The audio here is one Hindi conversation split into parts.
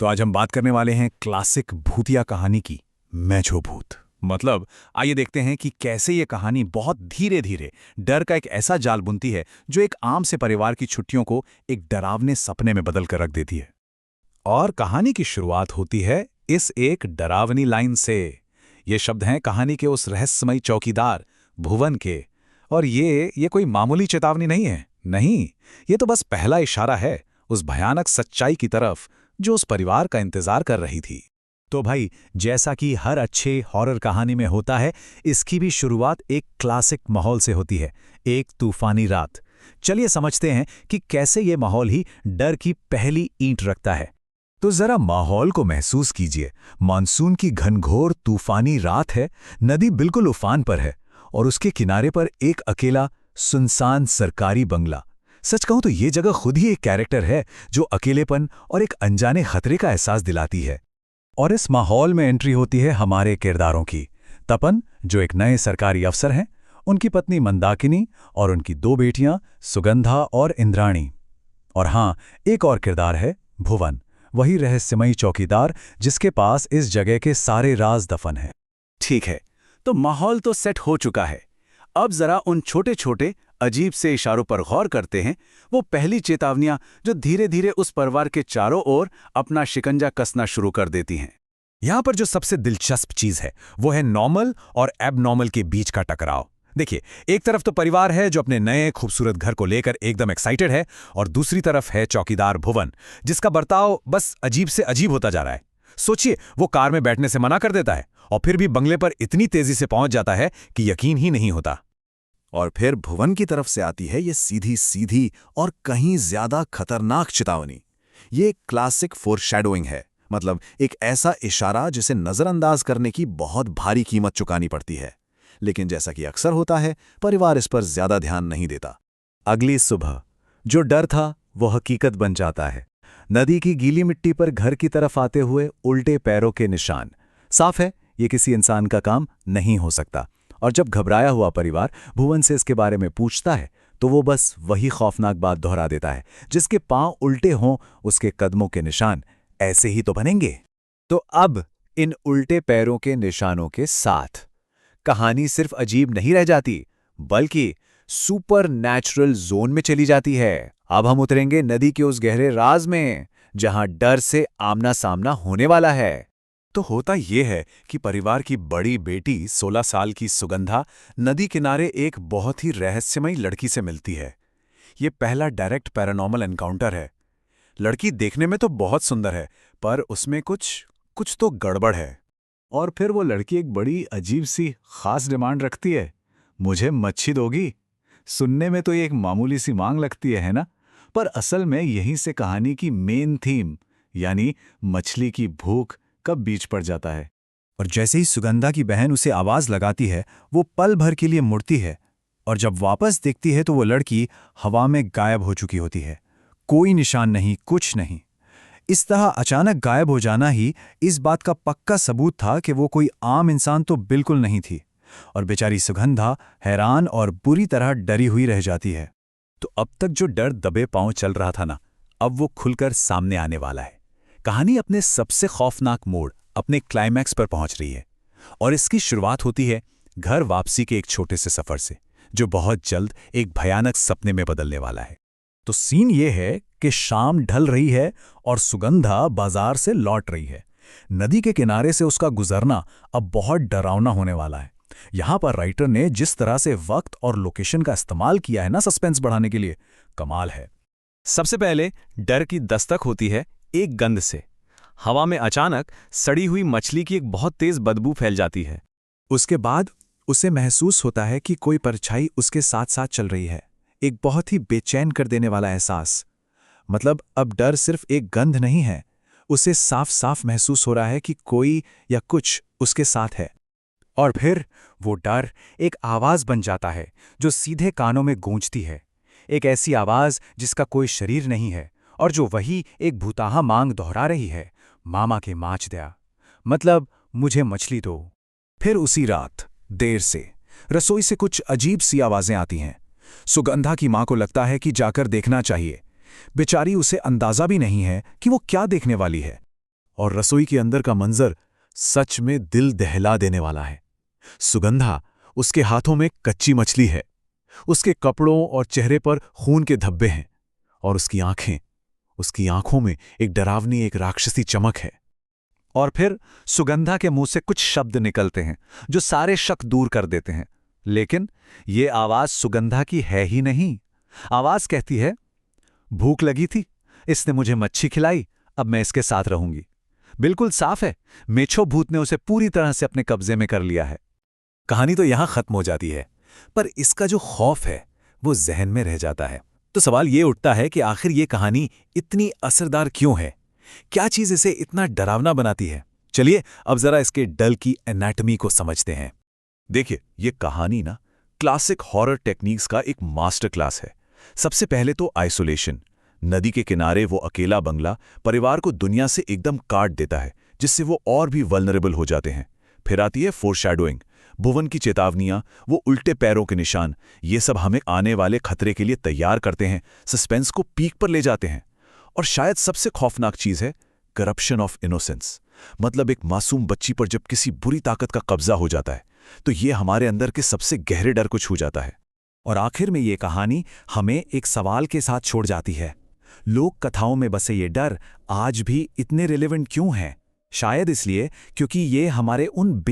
तो आज हम बात करने वाले हैं क्लासिक भूतिया कहानी की, मैं जो भूत। मतलब आइए देखते हैं कि कैसे ये कहानी बहुत धीरे धीरे डर का एक ऐसा जाल बुनती है जो एक आम से परिवार की छुट्टियों को एक डरावने सपने में बदल कर रख देती है। और कहानी की शुरुआत होती है इस एक डरावनी लाइन से। ये शब्द हैं कहानी के उस रहस्यमयी चौकीदार भुवन के। और ये कोई मामूली चेतावनी नहीं है, नहीं, ये तो बस पहला इशारा है उस भयानक सच्चाई की तरफ जो उस परिवार का इंतजार कर रही थी। तो भाई, जैसा कि हर अच्छे हॉरर कहानी में होता है, इसकी भी शुरुआत एक क्लासिक माहौल से होती है, एक तूफानी रात। चलिए समझते हैं कि कैसे ये माहौल ही डर की पहली ईंट रखता है। तो जरा माहौल को महसूस कीजिए। मानसून की घनघोर तूफानी रात है, नदी बिल्कुल उफान पर है और उसके किनारे पर एक अकेला सुनसान सरकारी बंगला। सच कहूं तो ये जगह खुद ही एक कैरेक्टर है जो अकेलेपन और एक अनजाने खतरे का एहसास दिलाती है। और इस माहौल में एंट्री होती है हमारे किरदारों की। तपन, जो एक नए सरकारी अफसर हैं, उनकी पत्नी मंदाकिनी और उनकी दो बेटियां सुगंधा और इंद्राणी। और हाँ, एक और किरदार है भुवन, वही रहस्यमयी चौकीदार जिसके पास इस जगह के सारे राज दफन हैं। ठीक है, तो माहौल तो सेट हो चुका है। अब जरा उन छोटे छोटे अजीब से इशारों पर गौर करते हैं, वो पहली चेतावनियां जो धीरे धीरे उस परिवार के चारों ओर अपना शिकंजा कसना शुरू कर देती हैं। यहां पर जो सबसे दिलचस्प चीज है वो है नॉर्मल और एबनॉर्मल के बीच का टकराव। देखिए, एक तरफ तो परिवार है जो अपने नए खूबसूरत घर को लेकर एकदम एक्साइटेड है, और दूसरी तरफ है चौकीदार भुवन, जिसका बर्ताव बस अजीब से अजीब होता जा रहा है। सोचिए, वो कार में बैठने से मना कर देता है और फिर भी बंगले पर इतनी तेजी से पहुंच जाता है कि यकीन ही नहीं होता। और फिर भुवन की तरफ से आती है ये सीधी सीधी और कहीं ज्यादा खतरनाक चेतावनी। ये एक क्लासिक फोरशैडोइंग है, मतलब एक ऐसा इशारा जिसे नजरअंदाज करने की बहुत भारी कीमत चुकानी पड़ती है। लेकिन जैसा कि अक्सर होता है, परिवार इस पर ज्यादा ध्यान नहीं देता। अगली सुबह जो डर था वो हकीकत बन जाता है। नदी की गीली मिट्टी पर घर की तरफ आते हुए उल्टे पैरों के निशान। साफ है, ये किसी इंसान का काम नहीं हो सकता। और जब घबराया हुआ परिवार भुवन से इसके बारे में पूछता है तो वो बस वही खौफनाक बात दोहरा देता है, जिसके पांव उल्टे हों उसके कदमों के निशान ऐसे ही तो बनेंगे। तो अब इन उल्टे पैरों के निशानों के साथ कहानी सिर्फ अजीब नहीं रह जाती, बल्कि सुपर नेचुरल जोन में चली जाती है। अब हम उतरेंगे नदी के उस गहरे राज में जहां डर से आमना सामना होने वाला है। तो होता यह है कि परिवार की बड़ी बेटी 16 साल की सुगंधा नदी किनारे एक बहुत ही रहस्यमयी लड़की से मिलती है। ये पहला डायरेक्ट पैरानॉर्मल एनकाउंटर है। लड़की देखने में तो बहुत सुंदर है, पर उसमें कुछ तो गड़बड़ है। और फिर वो लड़की एक बड़ी अजीब सी खास डिमांड रखती है, मुझे मच्छी दोगी। सुनने में तो ये एक मामूली सी मांग लगती है ना? पर असल में यहीं से कहानी की मेन थीम, यानी मछली की भूख, कब बीच पड़ जाता है। और जैसे ही सुगंधा की बहन उसे आवाज लगाती है, वो पल भर के लिए मुड़ती है, और जब वापस देखती है तो वो लड़की हवा में गायब हो चुकी होती है। कोई निशान नहीं, कुछ नहीं। इस तरह अचानक गायब हो जाना ही इस बात का पक्का सबूत था कि वो कोई आम इंसान तो बिल्कुल नहीं थी। और बेचारी सुगंधा हैरान और बुरी तरह डरी हुई रह जाती है। तो अब तक जो डर दबे पांव चल रहा था ना, अब वो खुलकर सामने आने वाला है। कहानी अपने सबसे खौफनाक मोड़, अपने क्लाइमैक्स पर पहुंच रही है। और इसकी शुरुआत होती है घर वापसी के एक छोटे से सफर से, जो बहुत जल्द एक भयानक सपने में बदलने वाला है। तो सीन ये है कि शाम ढल रही है और सुगंधा बाजार से लौट रही है। नदी के किनारे से उसका गुजरना अब बहुत डरावना होने वाला है। यहां पर राइटर ने जिस तरह से वक्त और लोकेशन का इस्तेमाल किया है ना सस्पेंस बढ़ाने के लिए, कमाल है। सबसे पहले डर की दस्तक होती है एक गंध से। हवा में अचानक सड़ी हुई मछली की एक बहुत तेज बदबू फैल जाती है। उसके बाद उसे महसूस होता है कि कोई परछाई उसके साथ साथ चल रही है। एक बहुत ही बेचैन कर देने वाला एहसास। मतलब अब डर सिर्फ एक गंध नहीं है, उसे साफ साफ महसूस हो रहा है कि कोई या कुछ उसके साथ है। और फिर वो डर एक आवाज बन जाता है जो सीधे कानों में गूंजती है। एक ऐसी आवाज जिसका कोई शरीर नहीं है और जो वही एक भूताहा मांग दोहरा रही है, मामा के माच दया, मतलब मुझे मछली दो। फिर उसी रात देर से रसोई से कुछ अजीब सी आवाजें आती हैं। सुगंधा की मां को लगता है कि जाकर देखना चाहिए। बेचारी, उसे अंदाजा भी नहीं है कि वो क्या देखने वाली है। और रसोई के अंदर का मंजर सच में दिल दहला देने वाला है। सुगंधा उसके हाथों में कच्ची मछली है, उसके कपड़ों और चेहरे पर खून के धब्बे हैं, और उसकी आंखों में एक डरावनी, एक राक्षसी चमक है। और फिर सुगंधा के मुंह से कुछ शब्द निकलते हैं जो सारे शक दूर कर देते हैं। लेकिन ये आवाज सुगंधा की है ही नहीं। आवाज कहती है, भूख लगी थी, इसने मुझे मच्छी खिलाई, अब मैं इसके साथ रहूंगी। बिल्कुल साफ है, मेछो भूत ने उसे पूरी तरह से अपने कब्जे में कर लिया है। कहानी तो यहां खत्म हो जाती है, पर इसका जो खौफ है वो जहन में रह जाता है। तो सवाल ये उठता है कि आखिर ये कहानी इतनी असरदार क्यों है? क्या चीज इसे इतना डरावना बनाती है? चलिए अब जरा इसके डर की एनाटॉमी को समझते हैं। देखिए, ये कहानी ना क्लासिक हॉरर टेक्निक्स का एक मास्टर क्लास है। सबसे पहले तो आइसोलेशन। नदी के किनारे वो अकेला बंगला परिवार को दुनिया से एकदम काट देता है, जिससे वो और भी वल्नरेबल हो जाते हैं। फिर आती है फोरशैडोइंग। भुवन की चेतावनियां, वो उल्टे पैरों के निशान, ये सब हमें आने वाले खतरे के लिए तैयार करते हैं, सस्पेंस को पीक पर ले जाते हैं। और शायद सबसे खौफनाक चीज है करप्शन ऑफ इनोसेंस। मतलब एक मासूम बच्ची पर जब किसी बुरी ताकत का कब्जा हो जाता है, तो ये हमारे अंदर के सबसे गहरे डर को छू जाता है। और आखिर में ये कहानी हमें एक सवाल के साथ छोड़ जाती है। लोक कथाओं में बसे ये डर आज भी इतने रिलेवेंट क्यों हैं? शायद इसलिए क्योंकि ये हमारे उन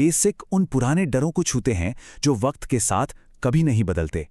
पुराने डरों को छूते हैं जो वक्त के साथ कभी नहीं बदलते।